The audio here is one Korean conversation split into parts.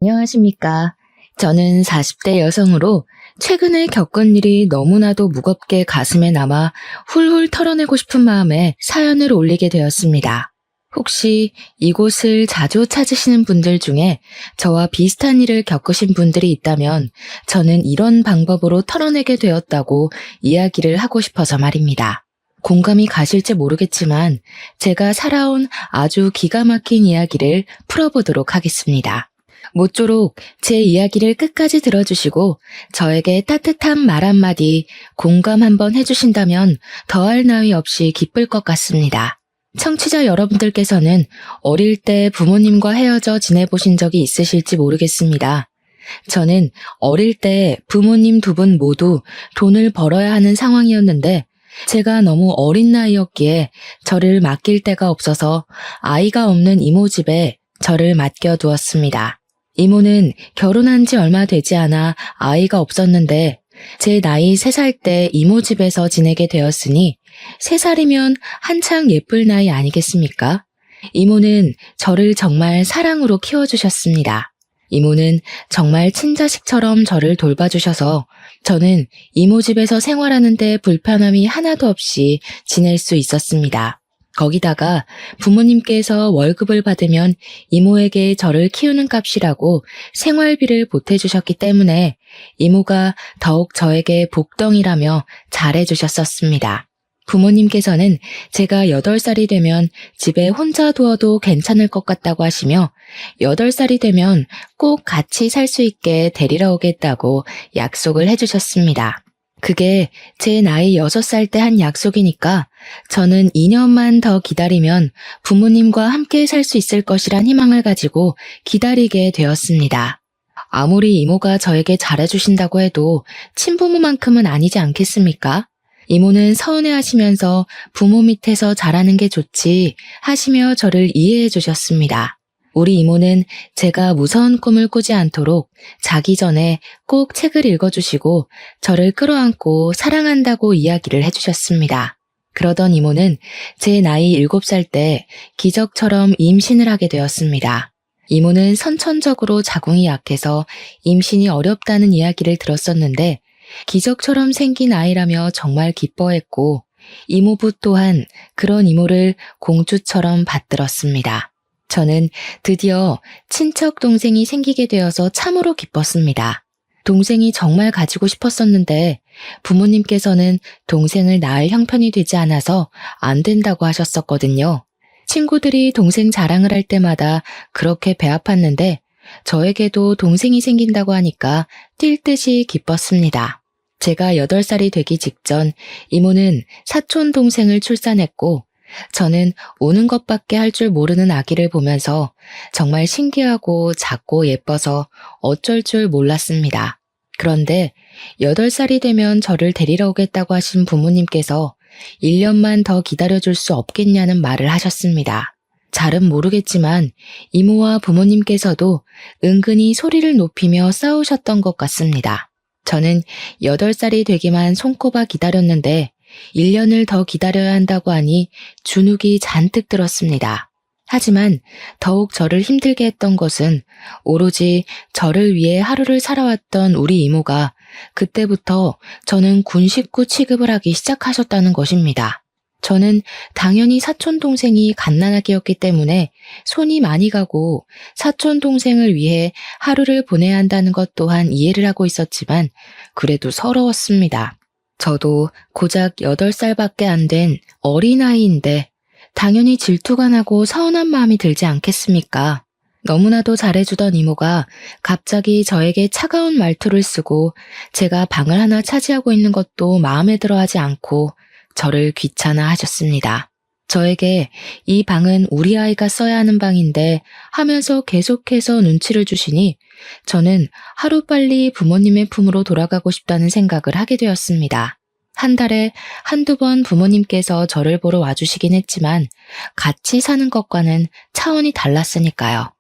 안녕하십니까. 저는 40대 여성으로 최근에 겪은 일이 너무나도 무겁게 가슴에 남아 훌훌 털어내고 싶은 마음에 사연을 올리게 되었습니다. 혹시 이곳을 자주 찾으시는 분들 중에 저와 비슷한 일을 겪으신 분들이 있다면 저는 이런 방법으로 털어내게 되었다고 이야기를 하고 싶어서 말입니다. 공감이 가실지 모르겠지만 제가 살아온 아주 기가 막힌 이야기를 풀어보도록 하겠습니다. 모쪼록 제 이야기를 끝까지 들어주시고 저에게 따뜻한 말 한마디 공감 한번 해주신다면 더할 나위 없이 기쁠 것 같습니다. 청취자 여러분들께서는 어릴 때 부모님과 헤어져 지내보신 적이 있으실지 모르겠습니다. 저는 어릴 때 부모님 두 분 모두 돈을 벌어야 하는 상황이었는데 제가 너무 어린 나이였기에 저를 맡길 데가 없어서 아이가 없는 이모 집에 저를 맡겨두었습니다. 이모는 결혼한 지 얼마 되지 않아 아이가 없었는데 제 나이 3살 때 이모 집에서 지내게 되었으니 3살이면 한창 예쁠 나이 아니겠습니까? 이모는 저를 정말 사랑으로 키워주셨습니다. 이모는 정말 친자식처럼 저를 돌봐주셔서 저는 이모 집에서 생활하는데 불편함이 하나도 없이 지낼 수 있었습니다. 거기다가 부모님께서 월급을 받으면 이모에게 저를 키우는 값이라고 생활비를 보태주셨기 때문에 이모가 더욱 저에게 복덩이라며 잘해주셨었습니다. 부모님께서는 제가 8살이 되면 집에 혼자 두어도 괜찮을 것 같다고 하시며 8살이 되면 꼭 같이 살 수 있게 데리러 오겠다고 약속을 해주셨습니다. 그게 제 나이 6살 때 한 약속이니까 저는 2년만 더 기다리면 부모님과 함께 살 수 있을 것이란 희망을 가지고 기다리게 되었습니다. 아무리 이모가 저에게 잘해주신다고 해도 친부모만큼은 아니지 않겠습니까? 이모는 서운해하시면서 부모 밑에서 자라는 게 좋지 하시며 저를 이해해 주셨습니다. 우리 이모는 제가 무서운 꿈을 꾸지 않도록 자기 전에 꼭 책을 읽어주시고 저를 끌어안고 사랑한다고 이야기를 해주셨습니다. 그러던 이모는 제 나이 7살 때 기적처럼 임신을 하게 되었습니다. 이모는 선천적으로 자궁이 약해서 임신이 어렵다는 이야기를 들었었는데 기적처럼 생긴 아이라며 정말 기뻐했고 이모부 또한 그런 이모를 공주처럼 받들었습니다. 저는 드디어 친척 동생이 생기게 되어서 참으로 기뻤습니다. 동생이 정말 가지고 싶었었는데 부모님께서는 동생을 낳을 형편이 되지 않아서 안 된다고 하셨었거든요. 친구들이 동생 자랑을 할 때마다 그렇게 배 아팠는데 저에게도 동생이 생긴다고 하니까 뛸 듯이 기뻤습니다. 제가 8살이 되기 직전 이모는 사촌 동생을 출산했고 저는 우는 것밖에 할 줄 모르는 아기를 보면서 정말 신기하고 작고 예뻐서 어쩔 줄 몰랐습니다. 그런데 8살이 되면 저를 데리러 오겠다고 하신 부모님께서 1년만 더 기다려줄 수 없겠냐는 말을 하셨습니다. 잘은 모르겠지만 이모와 부모님께서도 은근히 소리를 높이며 싸우셨던 것 같습니다. 저는 8살이 되기만 손꼽아 기다렸는데 1년을 더 기다려야 한다고 하니 주눅이 잔뜩 들었습니다. 하지만 더욱 저를 힘들게 했던 것은 오로지 저를 위해 하루를 살아왔던 우리 이모가 그때부터 저는 군 식구 취급을 하기 시작하셨다는 것입니다. 저는 당연히 사촌 동생이 갓난아기였기 때문에 손이 많이 가고 사촌 동생을 위해 하루를 보내야 한다는 것 또한 이해를 하고 있었지만 그래도 서러웠습니다. 저도 고작 8살밖에 안 된 어린아이인데 당연히 질투가 나고 서운한 마음이 들지 않겠습니까? 너무나도 잘해주던 이모가 갑자기 저에게 차가운 말투를 쓰고 제가 방을 하나 차지하고 있는 것도 마음에 들어하지 않고 저를 귀찮아 하셨습니다. 저에게 이 방은 우리 아이가 써야 하는 방인데 하면서 계속해서 눈치를 주시니 저는 하루빨리 부모님의 품으로 돌아가고 싶다는 생각을 하게 되었습니다. 한 달에 한두 번 부모님께서 저를 보러 와주시긴 했지만 같이 사는 것과는 차원이 달랐으니까요.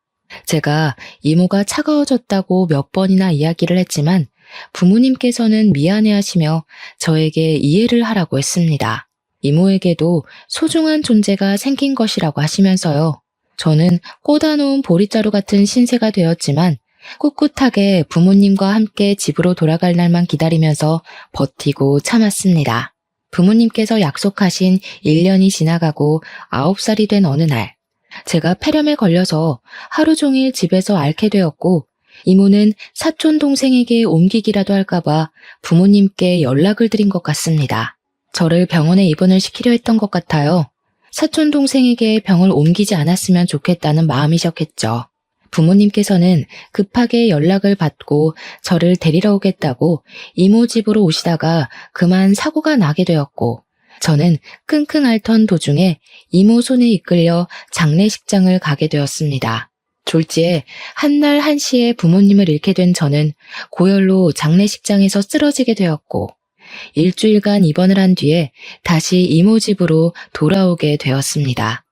제가 이모가 차가워졌다고 몇 번이나 이야기를 했지만 부모님께서는 미안해하시며 저에게 이해를 하라고 했습니다. 이모에게도 소중한 존재가 생긴 것이라고 하시면서요. 저는 꽂아놓은 보릿자루 같은 신세가 되었지만 꿋꿋하게 부모님과 함께 집으로 돌아갈 날만 기다리면서 버티고 참았습니다. 부모님께서 약속하신 1년이 지나가고 9살이 된 어느 날, 제가 폐렴에 걸려서 하루 종일 집에서 앓게 되었고, 이모는 사촌 동생에게 옮기기라도 할까봐 부모님께 연락을 드린 것 같습니다. 저를 병원에 입원을 시키려 했던 것 같아요. 사촌 동생에게 병을 옮기지 않았으면 좋겠다는 마음이셨겠죠. 부모님께서는 급하게 연락을 받고 저를 데리러 오겠다고 이모 집으로 오시다가 그만 사고가 나게 되었고, 저는 끙끙 앓던 도중에 이모 손에 이끌려 장례식장을 가게 되었습니다. 졸지에 한날 한시에 부모님을 잃게 된 저는 고열로 장례식장에서 쓰러지게 되었고, 일주일간 입원을 한 뒤에 다시 이모 집으로 돌아오게 되었습니다.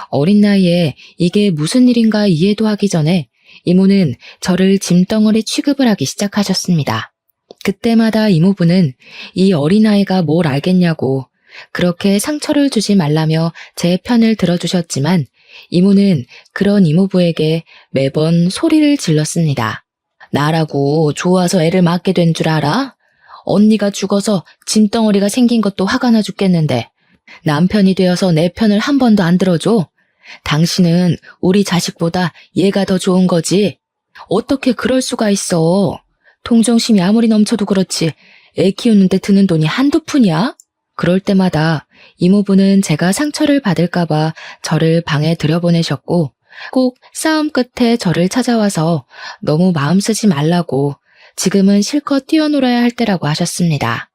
어린 나이에 이게 무슨 일인가 이해도 하기 전에 이모는 저를 짐덩어리 취급을 하기 시작하셨습니다. 그때마다 이모부는 이 어린아이가 뭘 알겠냐고 그렇게 상처를 주지 말라며 제 편을 들어주셨지만, 이모는 그런 이모부에게 매번 소리를 질렀습니다. 나라고 좋아서 애를 맡게 된 줄 알아? 언니가 죽어서 짐덩어리가 생긴 것도 화가 나 죽겠는데 남편이 되어서 내 편을 한 번도 안 들어줘? 당신은 우리 자식보다 얘가 더 좋은 거지. 어떻게 그럴 수가 있어? 동정심이 아무리 넘쳐도 그렇지 애 키우는데 드는 돈이 한두 푼이야? 그럴 때마다 이모부는 제가 상처를 받을까봐 저를 방에 들여보내셨고, 꼭 싸움 끝에 저를 찾아와서 너무 마음 쓰지 말라고 지금은 실컷 뛰어놀아야 할 때라고 하셨습니다.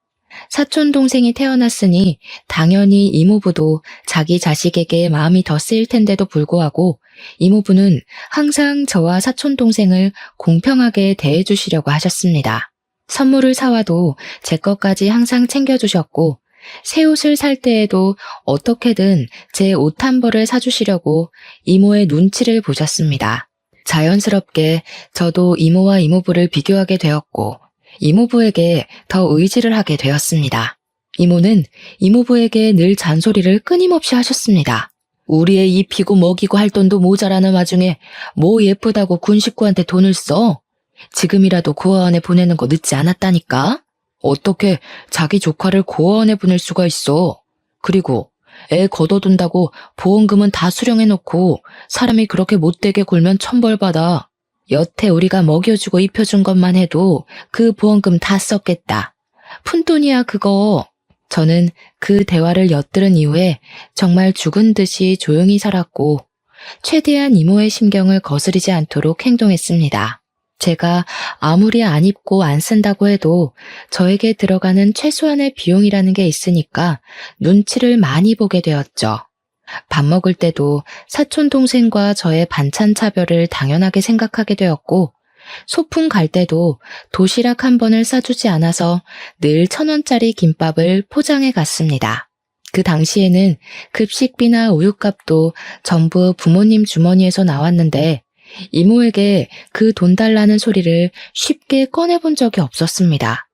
사촌 동생이 태어났으니 당연히 이모부도 자기 자식에게 마음이 더 쓰일 텐데도 불구하고 이모부는 항상 저와 사촌 동생을 공평하게 대해주시려고 하셨습니다. 선물을 사와도 제 것까지 항상 챙겨주셨고, 새 옷을 살 때에도 어떻게든 제 옷 한 벌을 사주시려고 이모의 눈치를 보셨습니다. 자연스럽게 저도 이모와 이모부를 비교하게 되었고, 이모부에게 더 의지를 하게 되었습니다. 이모는 이모부에게 늘 잔소리를 끊임없이 하셨습니다. 우리 애 입히고 먹이고 할 돈도 모자라는 와중에 뭐 예쁘다고 군 식구한테 돈을 써? 지금이라도 고아원에 보내는 거 늦지 않았다니까? 어떻게 자기 조카를 고아원에 보낼 수가 있어? 그리고 애 걷어둔다고 보험금은 다 수령해놓고 사람이 그렇게 못되게 굴면 천벌받아. 여태 우리가 먹여주고 입혀준 것만 해도 그 보험금 다 썼겠다. 푼돈이야 그거. 저는 그 대화를 엿들은 이후에 정말 죽은 듯이 조용히 살았고, 최대한 이모의 심경을 거스르지 않도록 행동했습니다. 제가 아무리 안 입고 안 쓴다고 해도 저에게 들어가는 최소한의 비용이라는 게 있으니까 눈치를 많이 보게 되었죠. 밥 먹을 때도 사촌 동생과 저의 반찬 차별을 당연하게 생각하게 되었고, 소풍 갈 때도 도시락 한 번을 싸주지 않아서 늘 1,000원짜리 김밥을 포장해 갔습니다. 그 당시에는 급식비나 우유값도 전부 부모님 주머니에서 나왔는데 이모에게 그 돈 달라는 소리를 쉽게 꺼내본 적이 없었습니다.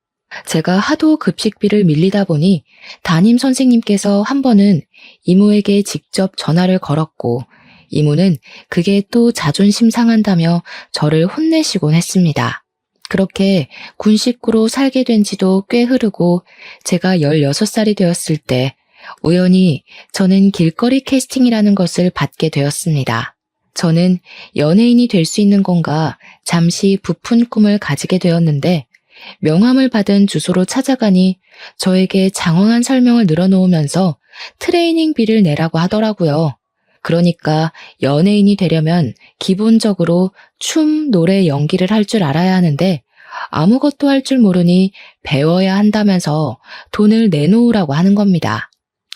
제가 하도 급식비를 밀리다 보니 담임 선생님께서 한 번은 이모에게 직접 전화를 걸었고, 이모는 그게 또 자존심 상한다며 저를 혼내시곤 했습니다. 그렇게 군 식구로 살게 된 지도 꽤 흐르고, 제가 16살이 되었을 때 우연히 저는 길거리 캐스팅이라는 것을 받게 되었습니다. 저는 연예인이 될 수 있는 건가 잠시 부푼 꿈을 가지게 되었는데, 명함을 받은 주소로 찾아가니 저에게 장황한 설명을 늘어놓으면서 트레이닝비를 내라고 하더라고요. 그러니까 연예인이 되려면 기본적으로 춤, 노래, 연기를 할 줄 알아야 하는데 아무것도 할 줄 모르니 배워야 한다면서 돈을 내놓으라고 하는 겁니다.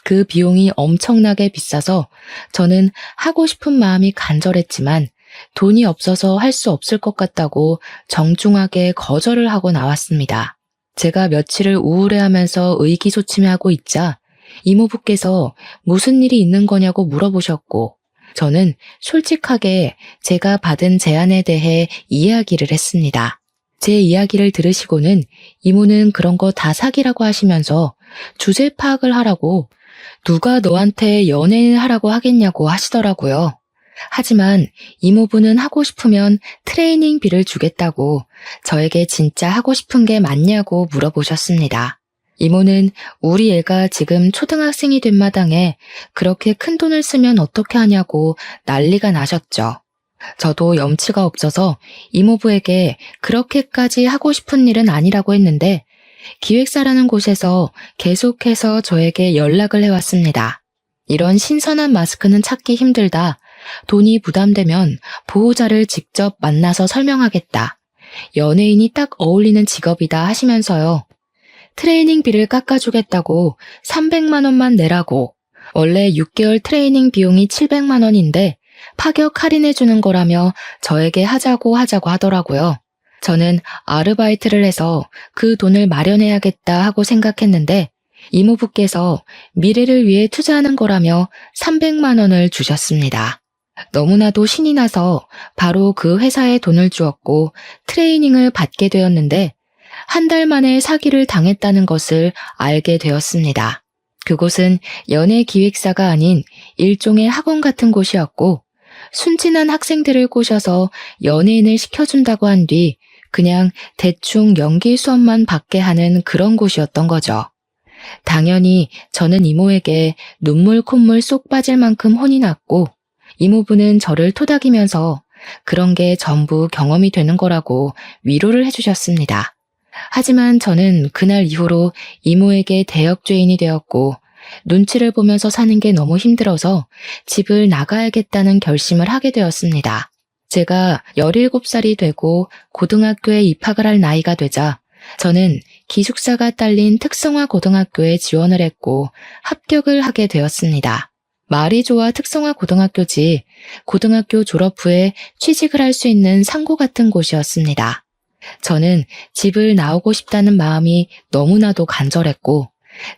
그 비용이 엄청나게 비싸서 저는 하고 싶은 마음이 간절했지만 돈이 없어서 할 수 없을 것 같다고 정중하게 거절을 하고 나왔습니다. 제가 며칠을 우울해하면서 의기소침해하고 있자 이모부께서 무슨 일이 있는 거냐고 물어보셨고, 저는 솔직하게 제가 받은 제안에 대해 이야기를 했습니다. 제 이야기를 들으시고는 이모는 그런 거 다 사기라고 하시면서 주제 파악을 하라고, 누가 너한테 연예인 하라고 하겠냐고 하시더라고요. 하지만 이모부는 하고 싶으면 트레이닝비를 주겠다고 저에게 진짜 하고 싶은 게 맞냐고 물어보셨습니다. 이모는 우리 애가 지금 초등학생이 된 마당에 그렇게 큰 돈을 쓰면 어떻게 하냐고 난리가 나셨죠. 저도 염치가 없어서 이모부에게 그렇게까지 하고 싶은 일은 아니라고 했는데 기획사라는 곳에서 계속해서 저에게 연락을 해왔습니다. 이런 신선한 마스크는 찾기 힘들다. 돈이 부담되면 보호자를 직접 만나서 설명하겠다. 연예인이 딱 어울리는 직업이다 하시면서요. 트레이닝비를 깎아주겠다고 300만 원만 내라고. 원래 6개월 트레이닝 비용이 700만 원인데 파격 할인해주는 거라며 저에게 하자고 하더라고요. 저는 아르바이트를 해서 그 돈을 마련해야겠다 하고 생각했는데 이모부께서 미래를 위해 투자하는 거라며 300만 원을 주셨습니다. 너무나도 신이 나서 바로 그 회사에 돈을 주었고 트레이닝을 받게 되었는데 한 달 만에 사기를 당했다는 것을 알게 되었습니다. 그곳은 연예기획사가 아닌 일종의 학원 같은 곳이었고 순진한 학생들을 꼬셔서 연예인을 시켜준다고 한 뒤 그냥 대충 연기 수업만 받게 하는 그런 곳이었던 거죠. 당연히 저는 이모에게 눈물 콧물 쏙 빠질 만큼 혼이 났고 이모부는 저를 토닥이면서 그런 게 전부 경험이 되는 거라고 위로를 해주셨습니다. 하지만 저는 그날 이후로 이모에게 대역죄인이 되었고 눈치를 보면서 사는 게 너무 힘들어서 집을 나가야겠다는 결심을 하게 되었습니다. 제가 17살이 되고 고등학교에 입학을 할 나이가 되자 저는 기숙사가 딸린 특성화 고등학교에 지원을 했고 합격을 하게 되었습니다. 말이 좋아 특성화 고등학교지 고등학교 졸업 후에 취직을 할 수 있는 상고 같은 곳이었습니다. 저는 집을 나오고 싶다는 마음이 너무나도 간절했고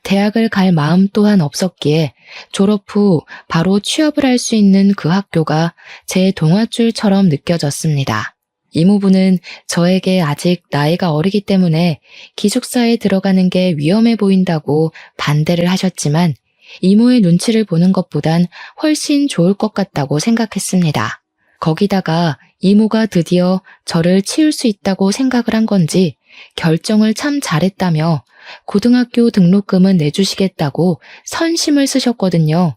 대학을 갈 마음 또한 없었기에 졸업 후 바로 취업을 할 수 있는 그 학교가 제 동아줄처럼 느껴졌습니다. 이모부는 저에게 아직 나이가 어리기 때문에 기숙사에 들어가는 게 위험해 보인다고 반대를 하셨지만 이모의 눈치를 보는 것보단 훨씬 좋을 것 같다고 생각했습니다. 거기다가 이모가 드디어 저를 치울 수 있다고 생각을 한 건지 결정을 참 잘했다며 고등학교 등록금은 내주시겠다고 선심을 쓰셨거든요.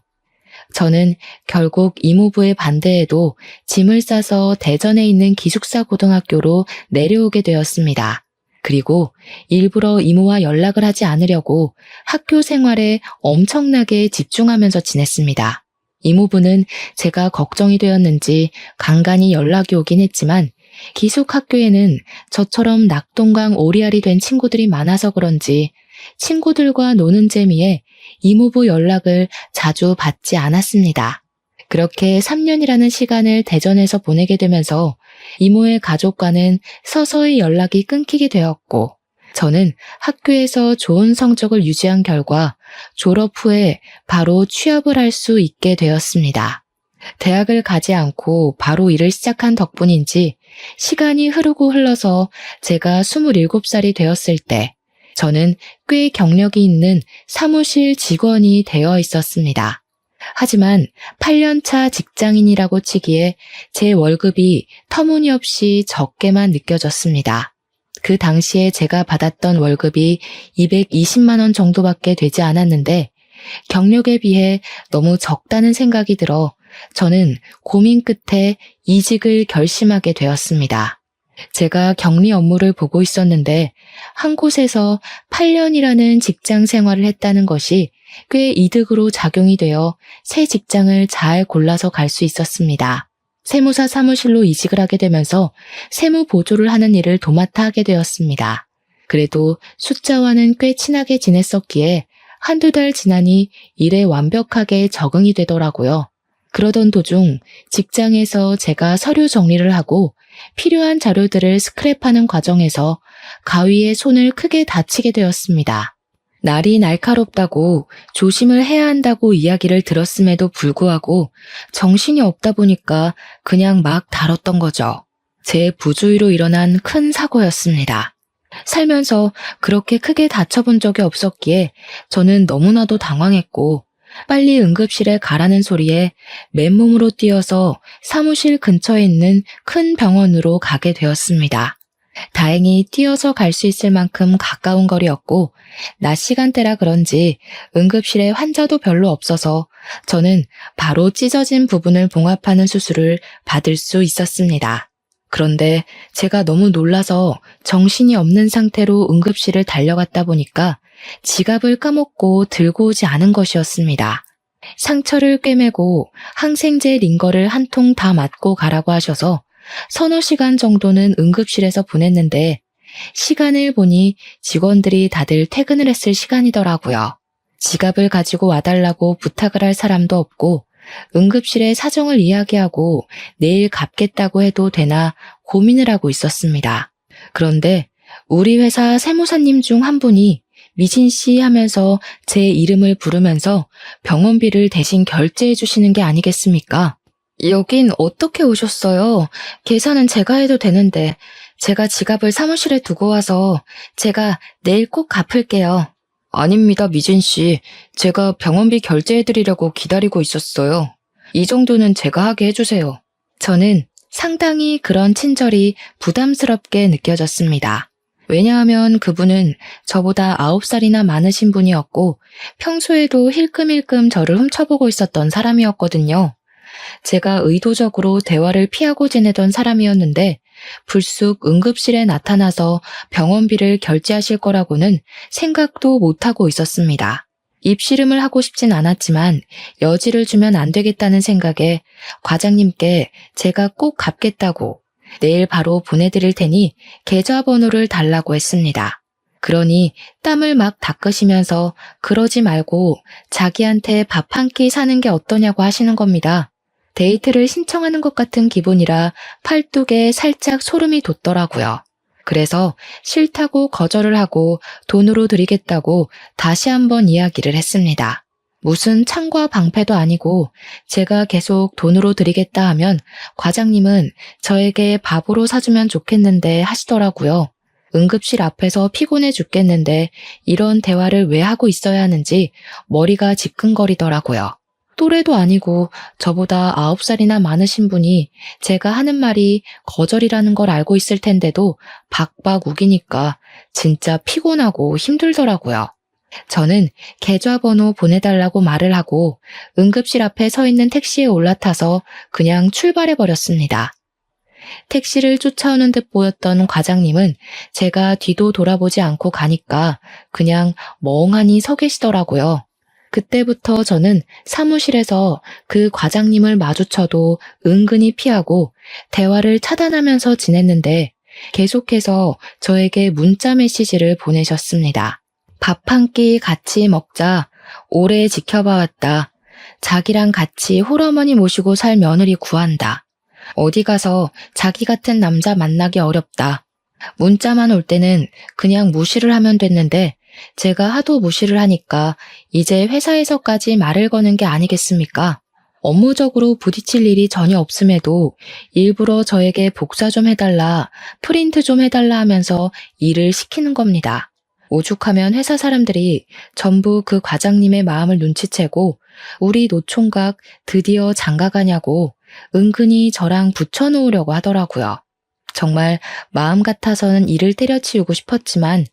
저는 결국 이모부의 반대에도 짐을 싸서 대전에 있는 기숙사 고등학교로 내려오게 되었습니다. 그리고 일부러 이모와 연락을 하지 않으려고 학교 생활에 엄청나게 집중하면서 지냈습니다. 이모부는 제가 걱정이 되었는지 간간히 연락이 오긴 했지만 기숙학교에는 저처럼 낙동강 오리알이 된 친구들이 많아서 그런지 친구들과 노는 재미에 이모부 연락을 자주 받지 않았습니다. 그렇게 3년이라는 시간을 대전에서 보내게 되면서 이모의 가족과는 서서히 연락이 끊기게 되었고 저는 학교에서 좋은 성적을 유지한 결과 졸업 후에 바로 취업을 할 수 있게 되었습니다. 대학을 가지 않고 바로 일을 시작한 덕분인지 시간이 흐르고 흘러서 제가 27살이 되었을 때 저는 꽤 경력이 있는 사무실 직원이 되어 있었습니다. 하지만 8년차 직장인이라고 치기에 제 월급이 터무니없이 적게만 느껴졌습니다. 그 당시에 제가 받았던 월급이 220만 원 정도밖에 되지 않았는데 경력에 비해 너무 적다는 생각이 들어 저는 고민 끝에 이직을 결심하게 되었습니다. 제가 격리 업무를 보고 있었는데 한 곳에서 8년이라는 직장 생활을 했다는 것이 꽤 이득으로 작용이 되어 새 직장을 잘 골라서 갈 수 있었습니다. 세무사 사무실로 이직을 하게 되면서 세무 보조를 하는 일을 도맡아 하게 되었습니다. 그래도 숫자와는 꽤 친하게 지냈었기에 한두 달 지나니 일에 완벽하게 적응이 되더라고요. 그러던 도중 직장에서 제가 서류 정리를 하고 필요한 자료들을 스크랩하는 과정에서 가위에 손을 크게 다치게 되었습니다. 날이 날카롭다고 조심을 해야 한다고 이야기를 들었음에도 불구하고 정신이 없다 보니까 그냥 막 다뤘던 거죠. 제 부주의로 일어난 큰 사고였습니다. 살면서 그렇게 크게 다쳐본 적이 없었기에 저는 너무나도 당황했고 빨리 응급실에 가라는 소리에 맨몸으로 뛰어서 사무실 근처에 있는 큰 병원으로 가게 되었습니다. 다행히 뛰어서 갈 수 있을 만큼 가까운 거리였고 낮 시간대라 그런지 응급실에 환자도 별로 없어서 저는 바로 찢어진 부분을 봉합하는 수술을 받을 수 있었습니다. 그런데 제가 너무 놀라서 정신이 없는 상태로 응급실을 달려갔다 보니까 지갑을 까먹고 들고 오지 않은 것이었습니다. 상처를 꿰매고 항생제 링거를 한 통 다 맞고 가라고 하셔서 서너 시간 정도는 응급실에서 보냈는데 시간을 보니 직원들이 다들 퇴근을 했을 시간이더라고요. 지갑을 가지고 와달라고 부탁을 할 사람도 없고 응급실에 사정을 이야기하고 내일 갚겠다고 해도 되나 고민을 하고 있었습니다. 그런데 우리 회사 세무사님 중 한 분이 미진 씨 하면서 제 이름을 부르면서 병원비를 대신 결제해 주시는 게 아니겠습니까? 여긴 어떻게 오셨어요? 계산은 제가 해도 되는데 제가 지갑을 사무실에 두고 와서 제가 내일 꼭 갚을게요. 아닙니다, 미진 씨. 제가 병원비 결제해드리려고 기다리고 있었어요. 이 정도는 제가 하게 해주세요. 저는 상당히 그런 친절이 부담스럽게 느껴졌습니다. 왜냐하면 그분은 저보다 9살이나 많으신 분이었고 평소에도 힐끔힐끔 저를 훔쳐보고 있었던 사람이었거든요. 제가 의도적으로 대화를 피하고 지내던 사람이었는데 불쑥 응급실에 나타나서 병원비를 결제하실 거라고는 생각도 못하고 있었습니다. 입씨름을 하고 싶진 않았지만 여지를 주면 안 되겠다는 생각에 과장님께 제가 꼭 갚겠다고 내일 바로 보내드릴 테니 계좌번호를 달라고 했습니다. 그러니 땀을 막 닦으시면서 그러지 말고 자기한테 밥 한 끼 사는 게 어떠냐고 하시는 겁니다. 데이트를 신청하는 것 같은 기분이라 팔뚝에 살짝 소름이 돋더라고요. 그래서 싫다고 거절을 하고 돈으로 드리겠다고 다시 한번 이야기를 했습니다. 무슨 창과 방패도 아니고 제가 계속 돈으로 드리겠다 하면 과장님은 저에게 밥으로 사주면 좋겠는데 하시더라고요. 응급실 앞에서 피곤해 죽겠는데 이런 대화를 왜 하고 있어야 하는지 머리가 지끈거리더라고요. 또래도 아니고 저보다 9살이나 많으신 분이 제가 하는 말이 거절이라는 걸 알고 있을 텐데도 박박 우기니까 진짜 피곤하고 힘들더라고요. 저는 계좌번호 보내달라고 말을 하고 응급실 앞에 서 있는 택시에 올라타서 그냥 출발해버렸습니다. 택시를 쫓아오는 듯 보였던 과장님은 제가 뒤도 돌아보지 않고 가니까 그냥 멍하니 서 계시더라고요. 그때부터 저는 사무실에서 그 과장님을 마주쳐도 은근히 피하고 대화를 차단하면서 지냈는데 계속해서 저에게 문자 메시지를 보내셨습니다. 밥 한 끼 같이 먹자. 오래 지켜봐왔다. 자기랑 같이 홀어머니 모시고 살 며느리 구한다. 어디 가서 자기 같은 남자 만나기 어렵다. 문자만 올 때는 그냥 무시를 하면 됐는데 제가 하도 무시를 하니까 이제 회사에서까지 말을 거는 게 아니겠습니까? 업무적으로 부딪힐 일이 전혀 없음에도 일부러 저에게 복사 좀 해달라, 프린트 좀 해달라 하면서 일을 시키는 겁니다. 오죽하면 회사 사람들이 전부 그 과장님의 마음을 눈치채고 우리 노총각 드디어 장가가냐고 은근히 저랑 붙여놓으려고 하더라고요. 정말 마음 같아서는 일을 때려치우고 싶었지만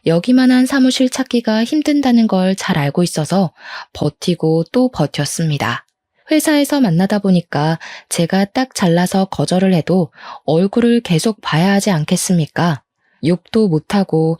여기만한 사무실 찾기가 힘든다는 걸 잘 알고 있어서 버티고 또 버텼습니다. 회사에서 만나다 보니까 제가 딱 잘라서 거절을 해도 얼굴을 계속 봐야 하지 않겠습니까? 욕도 못하고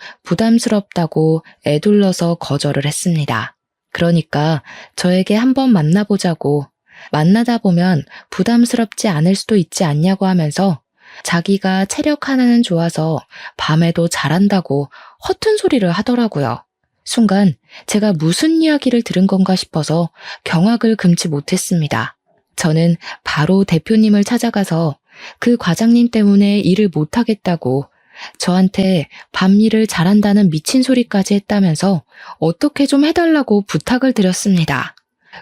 부담스럽다고 애둘러서 거절을 했습니다. 그러니까 저에게 한번 만나보자고 만나다 보면 부담스럽지 않을 수도 있지 않냐고 하면서 자기가 체력 하나는 좋아서 밤에도 잘한다고 허튼 소리를 하더라고요. 순간 제가 무슨 이야기를 들은 건가 싶어서 경악을 금치 못했습니다. 저는 바로 대표님을 찾아가서 그 과장님 때문에 일을 못하겠다고 저한테 밤일을 잘한다는 미친 소리까지 했다면서 어떻게 좀 해달라고 부탁을 드렸습니다.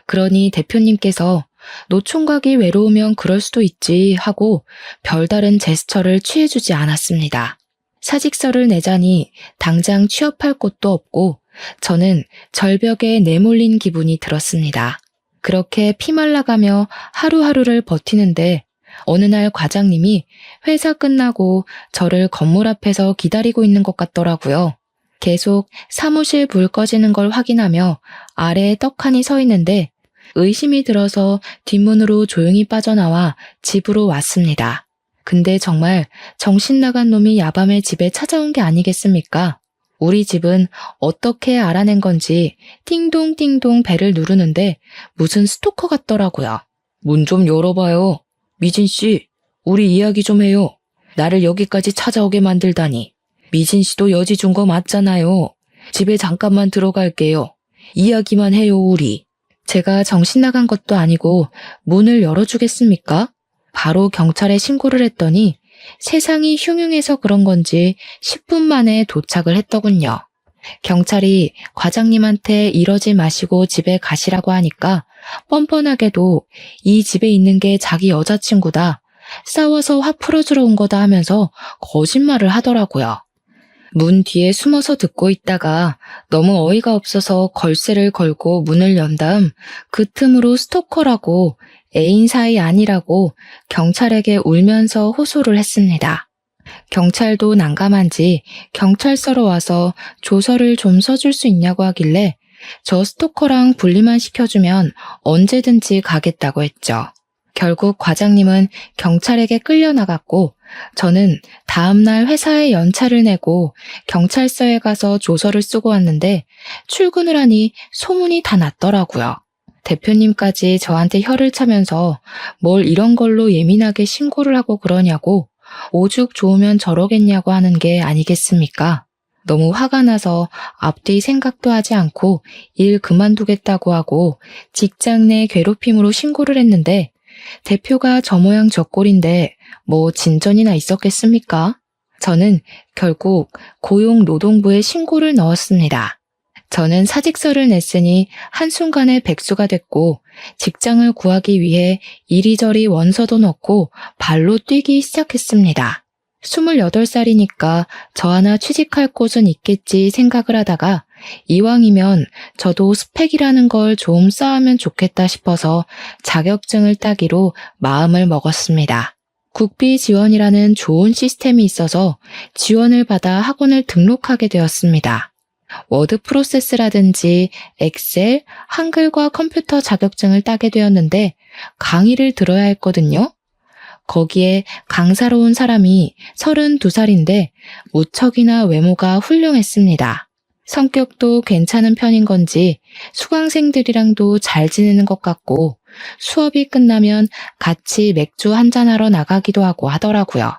그러니 대표님께서 노총각이 외로우면 그럴 수도 있지 하고 별다른 제스처를 취해주지 않았습니다. 사직서를 내자니 당장 취업할 곳도 없고 저는 절벽에 내몰린 기분이 들었습니다. 그렇게 피말라가며 하루하루를 버티는데 어느 날 과장님이 회사 끝나고 저를 건물 앞에서 기다리고 있는 것 같더라고요. 계속 사무실 불 꺼지는 걸 확인하며 아래에 떡하니 서 있는데 의심이 들어서 뒷문으로 조용히 빠져나와 집으로 왔습니다. 근데 정말 정신 나간 놈이 야밤에 집에 찾아온 게 아니겠습니까? 우리 집은 어떻게 알아낸 건지 띵동띵동 벨을 누르는데 무슨 스토커 같더라고요. 문 좀 열어봐요. 미진 씨, 우리 이야기 좀 해요. 나를 여기까지 찾아오게 만들다니. 미진 씨도 여지 준 거 맞잖아요. 집에 잠깐만 들어갈게요. 이야기만 해요, 우리. 제가 정신 나간 것도 아니고 문을 열어주겠습니까? 바로 경찰에 신고를 했더니 세상이 흉흉해서 그런 건지 10분 만에 도착을 했더군요. 경찰이 과장님한테 이러지 마시고 집에 가시라고 하니까 뻔뻔하게도 이 집에 있는 게 자기 여자친구다. 싸워서 화 풀어주러 온 거다 하면서 거짓말을 하더라고요. 문 뒤에 숨어서 듣고 있다가 너무 어이가 없어서 걸쇠를 걸고 문을 연 다음 그 틈으로 스토커라고 애인 사이 아니라고 경찰에게 울면서 호소를 했습니다. 경찰도 난감한지 경찰서로 와서 조서를 좀 써줄 수 있냐고 하길래 저 스토커랑 분리만 시켜주면 언제든지 가겠다고 했죠. 결국 과장님은 경찰에게 끌려나갔고 저는 다음날 회사에 연차를 내고 경찰서에 가서 조서를 쓰고 왔는데 출근을 하니 소문이 다 났더라고요. 대표님까지 저한테 혀를 차면서 뭘 이런 걸로 예민하게 신고를 하고 그러냐고 오죽 좋으면 저러겠냐고 하는 게 아니겠습니까? 너무 화가 나서 앞뒤 생각도 하지 않고 일 그만두겠다고 하고 직장 내 괴롭힘으로 신고를 했는데 대표가 저 모양 저 꼴인데 뭐 진전이나 있었겠습니까? 저는 결국 고용노동부에 신고를 넣었습니다. 저는 사직서를 냈으니 한순간에 백수가 됐고 직장을 구하기 위해 이리저리 원서도 넣고 발로 뛰기 시작했습니다. 28살이니까 저 하나 취직할 곳은 있겠지 생각을 하다가 이왕이면 저도 스펙이라는 걸 좀 쌓으면 좋겠다 싶어서 자격증을 따기로 마음을 먹었습니다. 국비 지원이라는 좋은 시스템이 있어서 지원을 받아 학원을 등록하게 되었습니다. 워드 프로세스라든지 엑셀, 한글과 컴퓨터 자격증을 따게 되었는데 강의를 들어야 했거든요. 거기에 강사로 온 사람이 32살인데 무척이나 외모가 훌륭했습니다. 성격도 괜찮은 편인 건지 수강생들이랑도 잘 지내는 것 같고 수업이 끝나면 같이 맥주 한잔하러 나가기도 하고 하더라고요.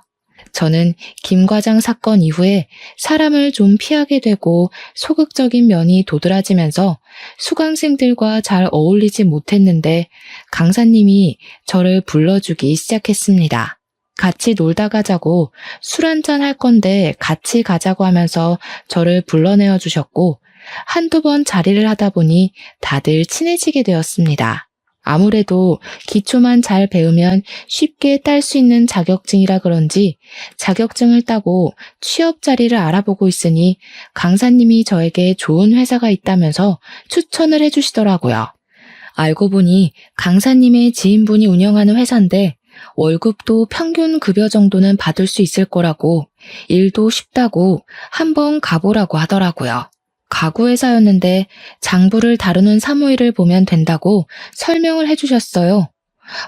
저는 김 과장 사건 이후에 사람을 좀 피하게 되고 소극적인 면이 도드라지면서 수강생들과 잘 어울리지 못했는데 강사님이 저를 불러주기 시작했습니다. 같이 놀다 가자고 술 한잔 할 건데 같이 가자고 하면서 저를 불러내어 주셨고 한두 번 자리를 하다 보니 다들 친해지게 되었습니다. 아무래도 기초만 잘 배우면 쉽게 딸 수 있는 자격증이라 그런지 자격증을 따고 취업 자리를 알아보고 있으니 강사님이 저에게 좋은 회사가 있다면서 추천을 해주시더라고요. 알고 보니 강사님의 지인분이 운영하는 회사인데 월급도 평균 급여 정도는 받을 수 있을 거라고 일도 쉽다고 한번 가보라고 하더라고요. 가구회사였는데 장부를 다루는 사무일을 보면 된다고 설명을 해주셨어요.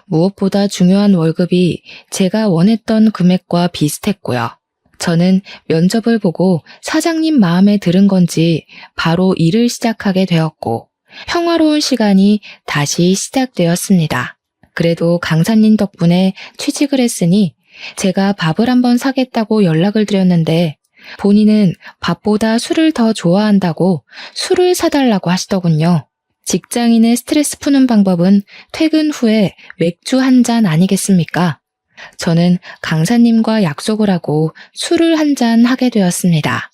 무엇보다 중요한 월급이 제가 원했던 금액과 비슷했고요. 저는 면접을 보고 사장님 마음에 들은 건지 바로 일을 시작하게 되었고 평화로운 시간이 다시 시작되었습니다. 그래도 강사님 덕분에 취직을 했으니 제가 밥을 한번 사겠다고 연락을 드렸는데 본인은 밥보다 술을 더 좋아한다고 술을 사달라고 하시더군요. 직장인의 스트레스 푸는 방법은 퇴근 후에 맥주 한 잔 아니겠습니까? 저는 강사님과 약속을 하고 술을 한 잔 하게 되었습니다.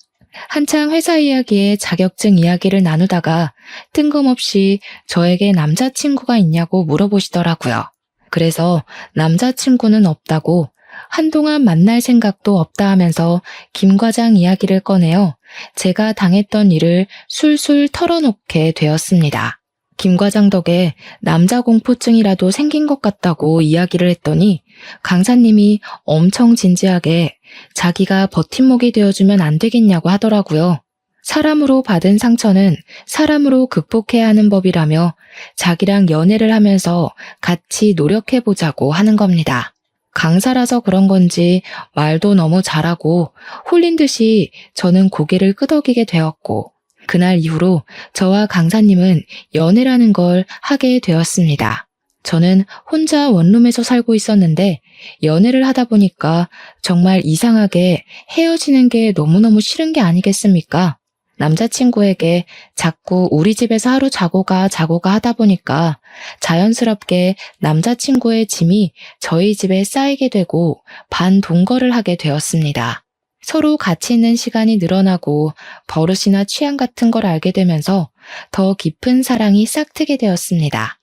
한창 회사 이야기에 자격증 이야기를 나누다가 뜬금없이 저에게 남자친구가 있냐고 물어보시더라고요. 그래서 남자친구는 없다고 한동안 만날 생각도 없다 하면서 김 과장 이야기를 꺼내어 제가 당했던 일을 술술 털어놓게 되었습니다. 김 과장 덕에 남자 공포증이라도 생긴 것 같다고 이야기를 했더니 강사님이 엄청 진지하게 자기가 버팀목이 되어주면 안 되겠냐고 하더라고요. 사람으로 받은 상처는 사람으로 극복해야 하는 법이라며 자기랑 연애를 하면서 같이 노력해보자고 하는 겁니다. 강사라서 그런 건지 말도 너무 잘하고 홀린 듯이 저는 고개를 끄덕이게 되었고 그날 이후로 저와 강사님은 연애라는 걸 하게 되었습니다. 저는 혼자 원룸에서 살고 있었는데 연애를 하다 보니까 정말 이상하게 헤어지는 게 너무너무 싫은 게 아니겠습니까? 남자친구에게 자꾸 우리 집에서 하루 자고 가 하다 보니까 자연스럽게 남자친구의 짐이 저희 집에 쌓이게 되고 반동거를 하게 되었습니다. 서로 같이 있는 시간이 늘어나고 버릇이나 취향 같은 걸 알게 되면서 더 깊은 사랑이 싹트게 되었습니다.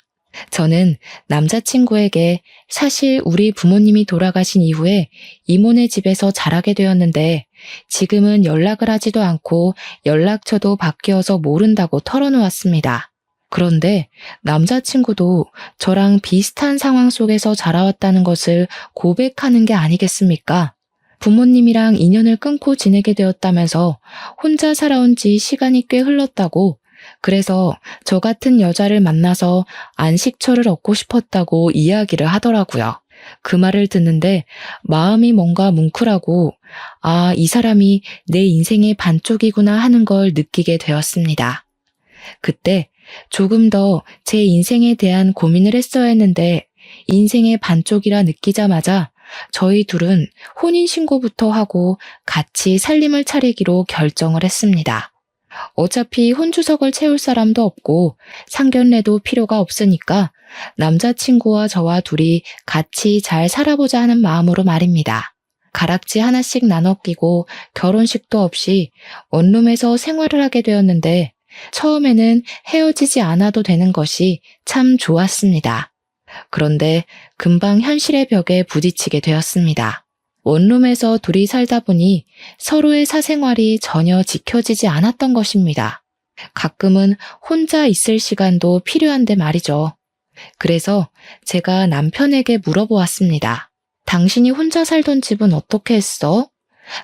저는 남자친구에게 사실 우리 부모님이 돌아가신 이후에 이모네 집에서 자라게 되었는데 지금은 연락을 하지도 않고 연락처도 바뀌어서 모른다고 털어놓았습니다. 그런데 남자친구도 저랑 비슷한 상황 속에서 자라왔다는 것을 고백하는 게 아니겠습니까? 부모님이랑 인연을 끊고 지내게 되었다면서 혼자 살아온 지 시간이 꽤 흘렀다고 그래서 저 같은 여자를 만나서 안식처를 얻고 싶었다고 이야기를 하더라고요. 그 말을 듣는데 마음이 뭔가 뭉클하고 아, 이 사람이 내 인생의 반쪽이구나 하는 걸 느끼게 되었습니다. 그때 조금 더 제 인생에 대한 고민을 했어야 했는데 인생의 반쪽이라 느끼자마자 저희 둘은 혼인신고부터 하고 같이 살림을 차리기로 결정을 했습니다. 어차피 혼주석을 채울 사람도 없고 상견례도 필요가 없으니까 남자친구와 저와 둘이 같이 잘 살아보자 하는 마음으로 말입니다. 가락지 하나씩 나눠 끼고 결혼식도 없이 원룸에서 생활을 하게 되었는데 처음에는 헤어지지 않아도 되는 것이 참 좋았습니다. 그런데 금방 현실의 벽에 부딪히게 되었습니다. 원룸에서 둘이 살다 보니 서로의 사생활이 전혀 지켜지지 않았던 것입니다. 가끔은 혼자 있을 시간도 필요한데 말이죠. 그래서 제가 남편에게 물어보았습니다. 당신이 혼자 살던 집은 어떻게 했어?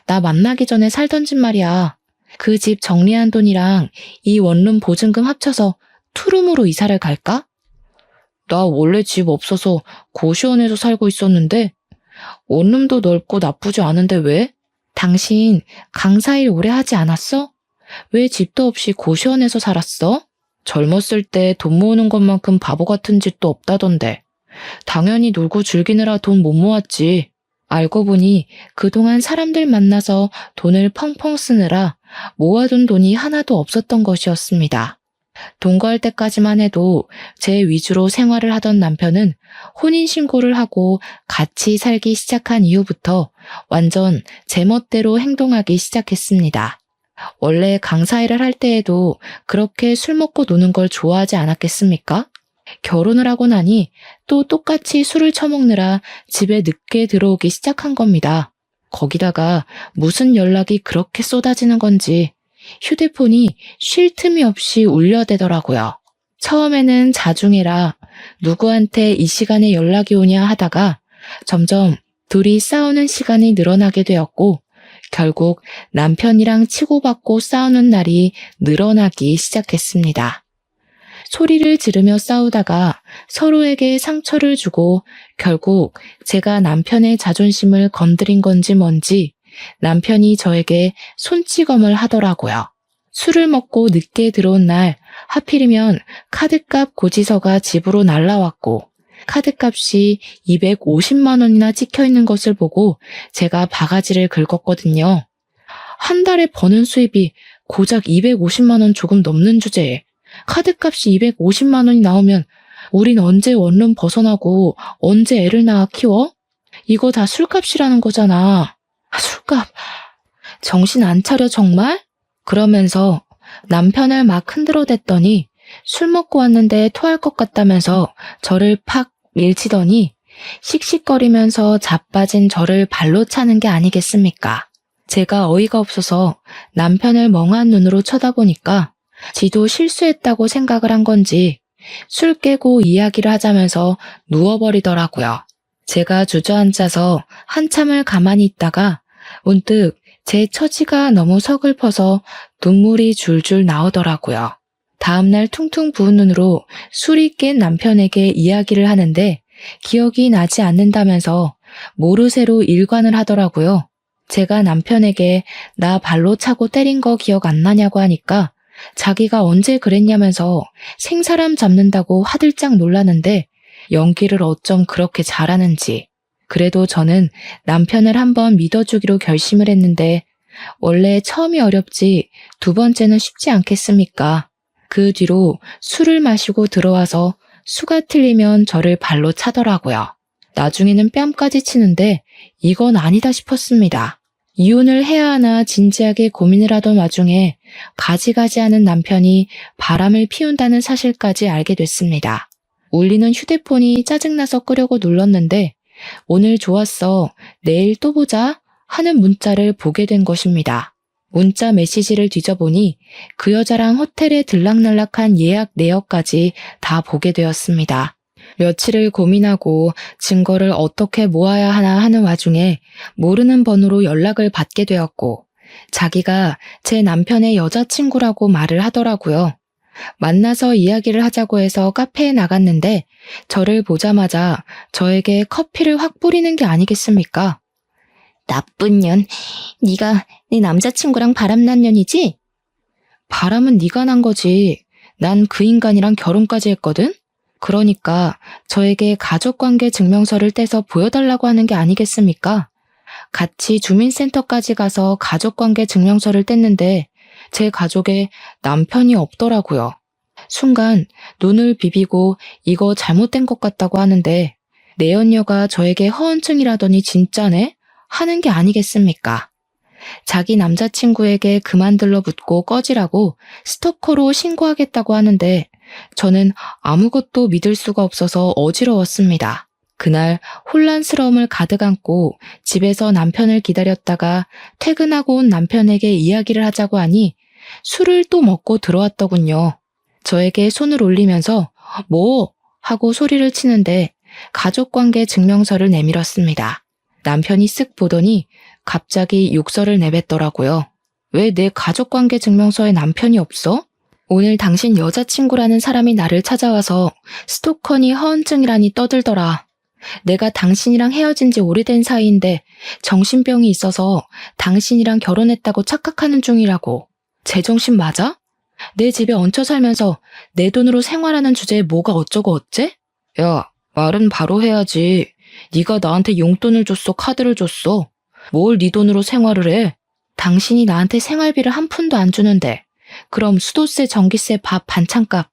나 만나기 전에 살던 집 말이야. 그 집 정리한 돈이랑 이 원룸 보증금 합쳐서 투룸으로 이사를 갈까? 나 원래 집 없어서 고시원에서 살고 있었는데 원룸도 넓고 나쁘지 않은데 왜? 당신 강사일 오래 하지 않았어? 왜 집도 없이 고시원에서 살았어? 젊었을 때 돈 모으는 것만큼 바보 같은 짓도 없다던데. 당연히 놀고 즐기느라 돈 못 모았지. 알고 보니 그동안 사람들 만나서 돈을 펑펑 쓰느라 모아둔 돈이 하나도 없었던 것이었습니다. 동거할 때까지만 해도 제 위주로 생활을 하던 남편은 혼인신고를 하고 같이 살기 시작한 이후부터 완전 제멋대로 행동하기 시작했습니다. 원래 강사 일을 할 때에도 그렇게 술 먹고 노는 걸 좋아하지 않았겠습니까? 결혼을 하고 나니 또 똑같이 술을 처먹느라 집에 늦게 들어오기 시작한 겁니다. 거기다가 무슨 연락이 그렇게 쏟아지는 건지 휴대폰이 쉴 틈이 없이 울려대더라고요. 처음에는 자중해라, 누구한테 이 시간에 연락이 오냐 하다가 점점 둘이 싸우는 시간이 늘어나게 되었고 결국 남편이랑 치고받고 싸우는 날이 늘어나기 시작했습니다. 소리를 지르며 싸우다가 서로에게 상처를 주고 결국 제가 남편의 자존심을 건드린 건지 뭔지 남편이 저에게 손찌검을 하더라고요. 술을 먹고 늦게 들어온 날 하필이면 카드값 고지서가 집으로 날라왔고 카드값이 250만 원이나 찍혀있는 것을 보고 제가 바가지를 긁었거든요. 한 달에 버는 수입이 고작 250만 원 조금 넘는 주제에 카드값이 250만 원이 나오면 우린 언제 원룸 벗어나고 언제 애를 낳아 키워? 이거 다 술값이라는 거잖아. 술값. 정신 안 차려 정말? 그러면서 남편을 막 흔들어댔더니 술 먹고 왔는데 토할 것 같다면서 저를 팍 밀치더니 씩씩거리면서 자빠진 저를 발로 차는 게 아니겠습니까? 제가 어이가 없어서 남편을 멍한 눈으로 쳐다보니까 지도 실수했다고 생각을 한 건지 술 깨고 이야기를 하자면서 누워버리더라고요. 제가 주저앉아서 한참을 가만히 있다가 문득 제 처지가 너무 서글퍼서 눈물이 줄줄 나오더라고요. 다음날 퉁퉁 부은 눈으로 술이 깬 남편에게 이야기를 하는데 기억이 나지 않는다면서 모르쇠로 일관을 하더라고요. 제가 남편에게 나 발로 차고 때린 거 기억 안 나냐고 하니까 자기가 언제 그랬냐면서 생사람 잡는다고 화들짝 놀라는데 연기를 어쩜 그렇게 잘하는지. 그래도 저는 남편을 한번 믿어주기로 결심을 했는데 원래 처음이 어렵지 두 번째는 쉽지 않겠습니까? 그 뒤로 술을 마시고 들어와서 수가 틀리면 저를 발로 차더라고요. 나중에는 뺨까지 치는데 이건 아니다 싶었습니다. 이혼을 해야 하나 진지하게 고민을 하던 와중에 가지가지하는 남편이 바람을 피운다는 사실까지 알게 됐습니다. 울리는 휴대폰이 짜증나서 끄려고 눌렀는데 오늘 좋았어, 내일 또 보자 하는 문자를 보게 된 것입니다. 문자 메시지를 뒤져보니 그 여자랑 호텔에 들락날락한 예약 내역까지 다 보게 되었습니다. 며칠을 고민하고 증거를 어떻게 모아야 하나 하는 와중에 모르는 번호로 연락을 받게 되었고 자기가 제 남편의 여자친구라고 말을 하더라고요. 만나서 이야기를 하자고 해서 카페에 나갔는데 저를 보자마자 저에게 커피를 확 뿌리는 게 아니겠습니까? 나쁜 년, 네가 내 남자친구랑 바람난 년이지? 바람은 네가 난 거지. 난 그 인간이랑 결혼까지 했거든? 그러니까 저에게 가족관계 증명서를 떼서 보여달라고 하는 게 아니겠습니까? 같이 주민센터까지 가서 가족관계 증명서를 뗐는데 제 가족에 남편이 없더라고요. 순간 눈을 비비고 이거 잘못된 것 같다고 하는데 내 연녀가 저에게 허언증이라더니 진짜네? 하는 게 아니겠습니까? 자기 남자친구에게 그만 들러붙고 꺼지라고 스토커로 신고하겠다고 하는데 저는 아무것도 믿을 수가 없어서 어지러웠습니다. 그날 혼란스러움을 가득 안고 집에서 남편을 기다렸다가 퇴근하고 온 남편에게 이야기를 하자고 하니 술을 또 먹고 들어왔더군요. 저에게 손을 올리면서 뭐? 하고 소리를 치는데 가족관계 증명서를 내밀었습니다. 남편이 쓱 보더니 갑자기 욕설을 내뱉더라고요. 왜 내 가족관계 증명서에 남편이 없어? 오늘 당신 여자친구라는 사람이 나를 찾아와서 스토커니 허언증이라니 떠들더라. 내가 당신이랑 헤어진 지 오래된 사이인데 정신병이 있어서 당신이랑 결혼했다고 착각하는 중이라고. 제정신 맞아? 내 집에 얹혀 살면서 내 돈으로 생활하는 주제에 뭐가 어쩌고 어째? 야, 말은 바로 해야지. 네가 나한테 용돈을 줬어, 카드를 줬어. 뭘 네 돈으로 생활을 해? 당신이 나한테 생활비를 한 푼도 안 주는데 그럼 수도세, 전기세, 밥, 반찬값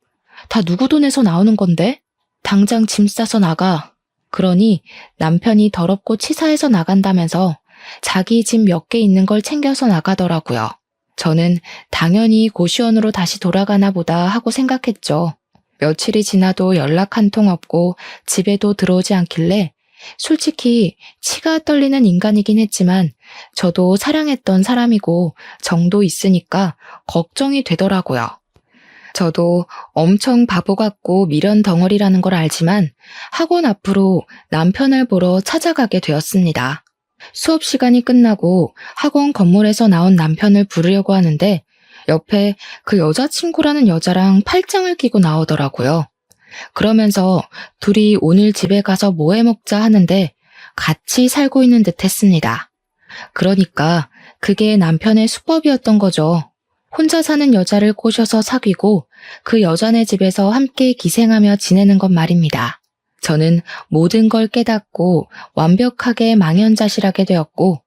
다 누구 돈에서 나오는 건데? 당장 짐 싸서 나가. 그러니 남편이 더럽고 치사해서 나간다면서 자기 집 몇 개 있는 걸 챙겨서 나가더라고요. 저는 당연히 고시원으로 다시 돌아가나 보다 하고 생각했죠. 며칠이 지나도 연락 한 통 없고 집에도 들어오지 않길래 솔직히 치가 떨리는 인간이긴 했지만 저도 사랑했던 사람이고 정도 있으니까 걱정이 되더라고요. 저도 엄청 바보 같고 미련 덩어리라는 걸 알지만 학원 앞으로 남편을 보러 찾아가게 되었습니다. 수업 시간이 끝나고 학원 건물에서 나온 남편을 부르려고 하는데 옆에 그 여자친구라는 여자랑 팔짱을 끼고 나오더라고요. 그러면서 둘이 오늘 집에 가서 뭐 해 먹자 하는데 같이 살고 있는 듯 했습니다. 그러니까 그게 남편의 수법이었던 거죠. 혼자 사는 여자를 꼬셔서 사귀고 그 여자네 집에서 함께 기생하며 지내는 것 말입니다. 저는 모든 걸 깨닫고 완벽하게 망연자실하게 되었고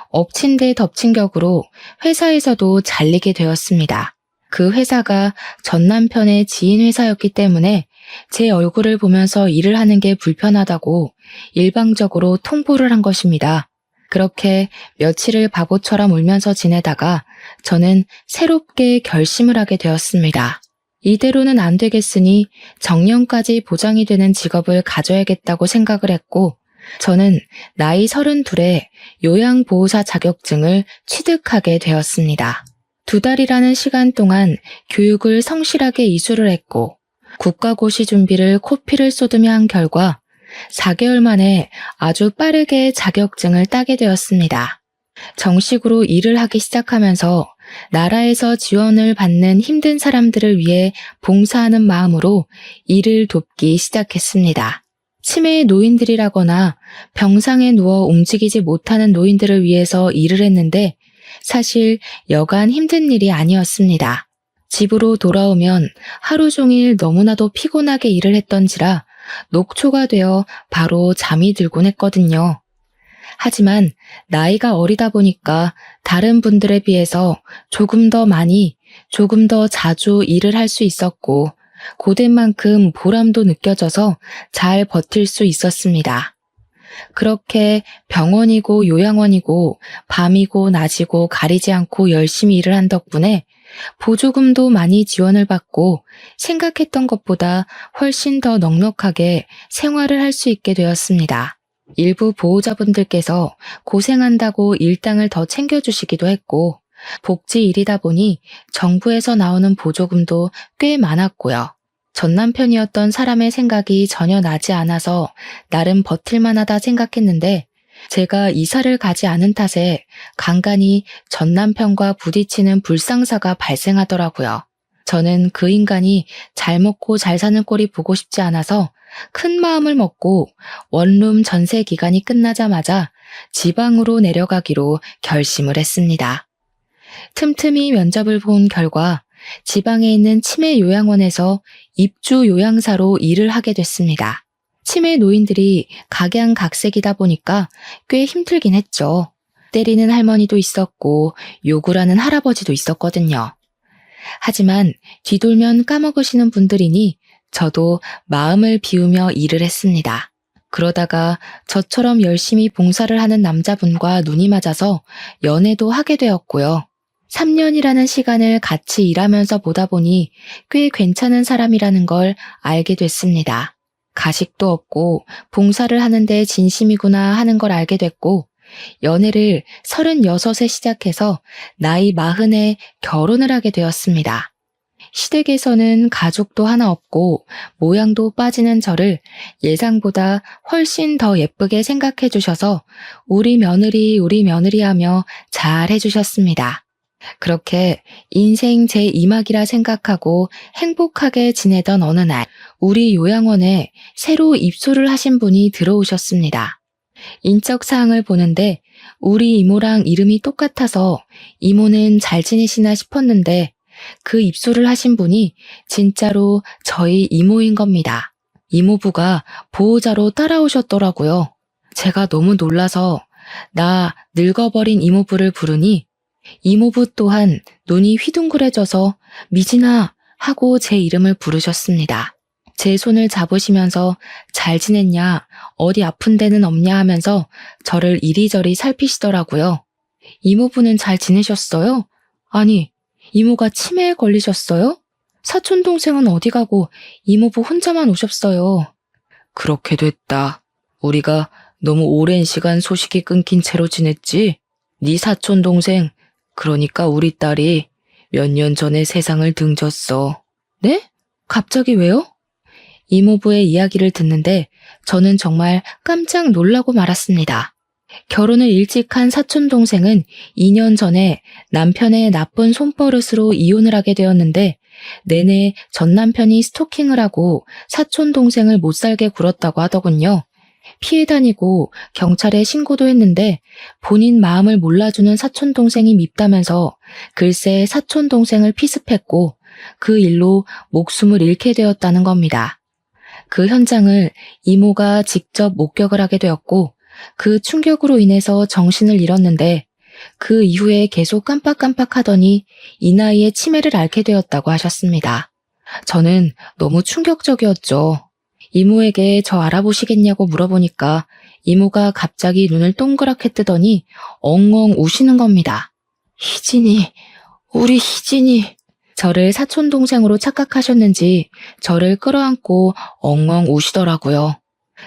엎친 데 덮친 격으로 회사에서도 잘리게 되었습니다. 그 회사가 전 남편의 지인 회사였기 때문에 제 얼굴을 보면서 일을 하는 게 불편하다고 일방적으로 통보를 한 것입니다. 그렇게 며칠을 바보처럼 울면서 지내다가 저는 새롭게 결심을 하게 되었습니다. 이대로는 안 되겠으니 정년까지 보장이 되는 직업을 가져야겠다고 생각을 했고, 저는 나이 32에 요양보호사 자격증을 취득하게 되었습니다. 2달이라는 시간 동안 교육을 성실하게 이수를 했고, 국가고시 준비를 코피를 쏟으며 한 결과 4개월 만에 아주 빠르게 자격증을 따게 되었습니다. 정식으로 일을 하기 시작하면서 나라에서 지원을 받는 힘든 사람들을 위해 봉사하는 마음으로 일을 돕기 시작했습니다. 치매의 노인들이라거나 병상에 누워 움직이지 못하는 노인들을 위해서 일을 했는데 사실 여간 힘든 일이 아니었습니다. 집으로 돌아오면 하루 종일 너무나도 피곤하게 일을 했던지라 녹초가 되어 바로 잠이 들곤 했거든요. 하지만 나이가 어리다 보니까 다른 분들에 비해서 조금 더 많이, 조금 더 자주 일을 할 수 있었고 고된 만큼 보람도 느껴져서 잘 버틸 수 있었습니다. 그렇게 병원이고 요양원이고 밤이고 낮이고 가리지 않고 열심히 일을 한 덕분에 보조금도 많이 지원을 받고 생각했던 것보다 훨씬 더 넉넉하게 생활을 할 수 있게 되었습니다. 일부 보호자분들께서 고생한다고 일당을 더 챙겨주시기도 했고 복지 일이다 보니 정부에서 나오는 보조금도 꽤 많았고요. 전 남편이었던 사람의 생각이 전혀 나지 않아서 나름 버틸만하다 생각했는데 제가 이사를 가지 않은 탓에 간간히 전 남편과 부딪히는 불상사가 발생하더라고요. 저는 그 인간이 잘 먹고 잘 사는 꼴이 보고 싶지 않아서 큰 마음을 먹고 원룸 전세 기간이 끝나자마자 지방으로 내려가기로 결심을 했습니다. 틈틈이 면접을 본 결과 지방에 있는 치매 요양원에서 입주 요양사로 일을 하게 됐습니다. 치매 노인들이 각양각색이다 보니까 꽤 힘들긴 했죠. 때리는 할머니도 있었고 욕을 하는 할아버지도 있었거든요. 하지만 뒤돌면 까먹으시는 분들이니 저도 마음을 비우며 일을 했습니다. 그러다가 저처럼 열심히 봉사를 하는 남자분과 눈이 맞아서 연애도 하게 되었고요. 3년이라는 시간을 같이 일하면서 보다 보니 꽤 괜찮은 사람이라는 걸 알게 됐습니다. 가식도 없고 봉사를 하는데 진심이구나 하는 걸 알게 됐고 연애를 36에 시작해서 나이 40에 결혼을 하게 되었습니다. 시댁에서는 가족도 하나 없고 모양도 빠지는 저를 예상보다 훨씬 더 예쁘게 생각해 주셔서 우리 며느리 하며 잘 해주셨습니다. 그렇게 인생 제2막이라 생각하고 행복하게 지내던 어느 날 우리 요양원에 새로 입소를 하신 분이 들어오셨습니다. 인적사항을 보는데 우리 이모랑 이름이 똑같아서 이모는 잘 지내시나 싶었는데 그 입소를 하신 분이 진짜로 저희 이모인 겁니다. 이모부가 보호자로 따라오셨더라고요. 제가 너무 놀라서 나 늙어버린 이모부를 부르니 이모부 또한 눈이 휘둥그레져서 미진아 하고 제 이름을 부르셨습니다. 제 손을 잡으시면서 잘 지냈냐, 어디 아픈 데는 없냐 하면서 저를 이리저리 살피시더라고요. 이모부는 잘 지내셨어요? 아니, 이모가 치매에 걸리셨어요? 사촌 동생은 어디 가고 이모부 혼자만 오셨어요. 그렇게 됐다. 우리가 너무 오랜 시간 소식이 끊긴 채로 지냈지? 네 사촌 동생, 그러니까 우리 딸이 몇 년 전에 세상을 등졌어. 네? 갑자기 왜요? 이모부의 이야기를 듣는데 저는 정말 깜짝 놀라고 말았습니다. 결혼을 일찍 한 사촌 동생은 2년 전에 남편의 나쁜 손버릇으로 이혼을 하게 되었는데 내내 전 남편이 스토킹을 하고 사촌 동생을 못 살게 굴었다고 하더군요. 피해 다니고 경찰에 신고도 했는데 본인 마음을 몰라주는 사촌 동생이 밉다면서 글쎄 사촌 동생을 피습했고 그 일로 목숨을 잃게 되었다는 겁니다. 그 현장을 이모가 직접 목격을 하게 되었고 그 충격으로 인해서 정신을 잃었는데 그 이후에 계속 깜빡깜빡하더니 이 나이에 치매를 앓게 되었다고 하셨습니다. 저는 너무 충격적이었죠. 이모에게 저 알아보시겠냐고 물어보니까 이모가 갑자기 눈을 동그랗게 뜨더니 엉엉 우시는 겁니다. 희진이, 우리 희진이. 저를 사촌동생으로 착각하셨는지 저를 끌어안고 엉엉 우시더라고요.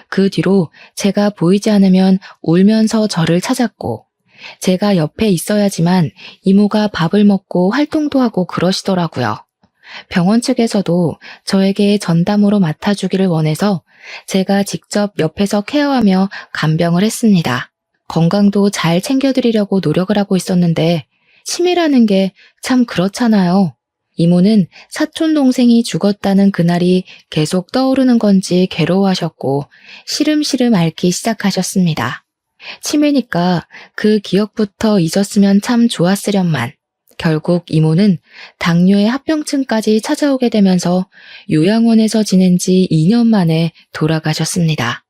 그 뒤로 제가 보이지 않으면 울면서 저를 찾았고, 제가 옆에 있어야지만 이모가 밥을 먹고 활동도 하고 그러시더라고요. 병원 측에서도 저에게 전담으로 맡아주기를 원해서 제가 직접 옆에서 케어하며 간병을 했습니다. 건강도 잘 챙겨드리려고 노력을 하고 있었는데 치매라는 게 참 그렇잖아요. 이모는 사촌 동생이 죽었다는 그날이 계속 떠오르는 건지 괴로워하셨고 시름시름 앓기 시작하셨습니다. 치매니까 그 기억부터 잊었으면 참 좋았으련만 결국 이모는 당뇨의 합병증까지 찾아오게 되면서 요양원에서 지낸 지 2년 만에 돌아가셨습니다.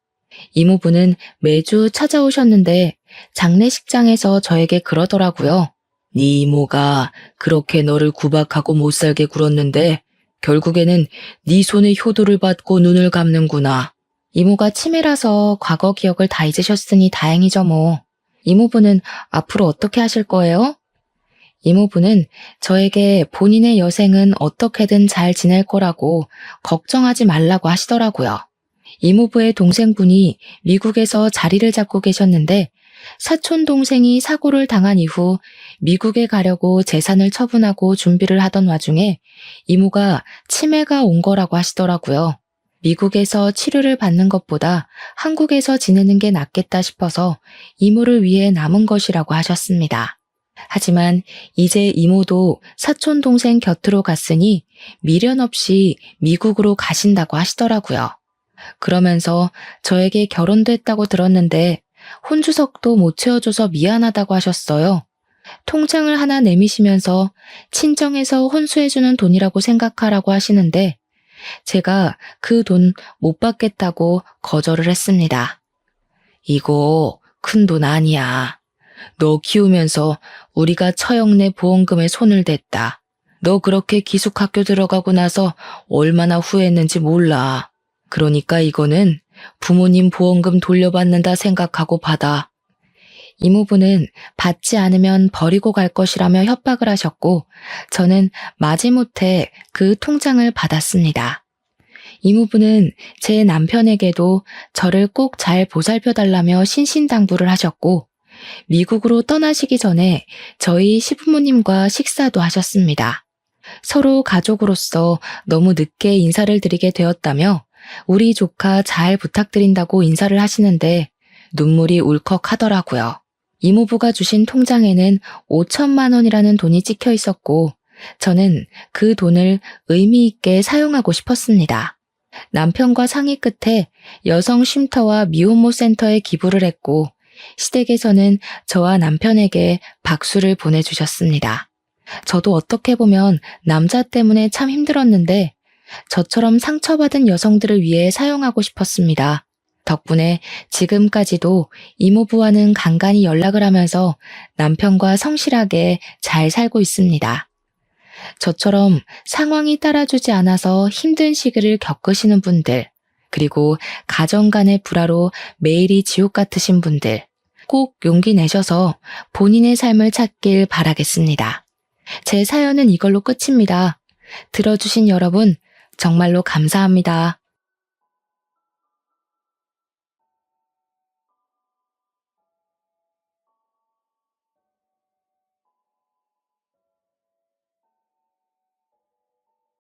이모부는 매주 찾아오셨는데 장례식장에서 저에게 그러더라고요. 네 이모가 그렇게 너를 구박하고 못살게 굴었는데 결국에는 네 손에 효도를 받고 눈을 감는구나. 이모가 치매라서 과거 기억을 다 잊으셨으니 다행이죠 뭐. 이모부는 앞으로 어떻게 하실 거예요? 이모부는 저에게 본인의 여생은 어떻게든 잘 지낼 거라고 걱정하지 말라고 하시더라고요. 이모부의 동생분이 미국에서 자리를 잡고 계셨는데 사촌 동생이 사고를 당한 이후 미국에 가려고 재산을 처분하고 준비를 하던 와중에 이모가 치매가 온 거라고 하시더라고요. 미국에서 치료를 받는 것보다 한국에서 지내는 게 낫겠다 싶어서 이모를 위해 남은 것이라고 하셨습니다. 하지만 이제 이모도 사촌 동생 곁으로 갔으니 미련 없이 미국으로 가신다고 하시더라고요. 그러면서 저에게 결혼도 했다고 들었는데 혼주석도 못 채워줘서 미안하다고 하셨어요. 통장을 하나 내미시면서 친정에서 혼수해주는 돈이라고 생각하라고 하시는데 제가 그 돈 못 받겠다고 거절을 했습니다. 이거 큰 돈 아니야. 너 키우면서 우리가 처형내 보험금에 손을 댔다. 너 그렇게 기숙학교 들어가고 나서 얼마나 후회했는지 몰라. 그러니까 이거는 부모님 보험금 돌려받는다 생각하고 받아. 이모부는 받지 않으면 버리고 갈 것이라며 협박을 하셨고 저는 마지못해 그 통장을 받았습니다. 이모부는 제 남편에게도 저를 꼭 잘 보살펴달라며 신신당부를 하셨고 미국으로 떠나시기 전에 저희 시부모님과 식사도 하셨습니다. 서로 가족으로서 너무 늦게 인사를 드리게 되었다며 우리 조카 잘 부탁드린다고 인사를 하시는데 눈물이 울컥하더라고요. 이모부가 주신 통장에는 5천만 원이라는 돈이 찍혀 있었고 저는 그 돈을 의미 있게 사용하고 싶었습니다. 남편과 상의 끝에 여성 쉼터와 미혼모 센터에 기부를 했고 시댁에서는 저와 남편에게 박수를 보내주셨습니다. 저도 어떻게 보면 남자 때문에 참 힘들었는데 저처럼 상처받은 여성들을 위해 사용하고 싶었습니다. 덕분에 지금까지도 이모부와는 간간히 연락을 하면서 남편과 성실하게 잘 살고 있습니다. 저처럼 상황이 따라주지 않아서 힘든 시기를 겪으시는 분들, 그리고 가정 간의 불화로 매일이 지옥 같으신 분들, 꼭 용기 내셔서 본인의 삶을 찾길 바라겠습니다. 제 사연은 이걸로 끝입니다. 들어주신 여러분, 정말로 감사합니다.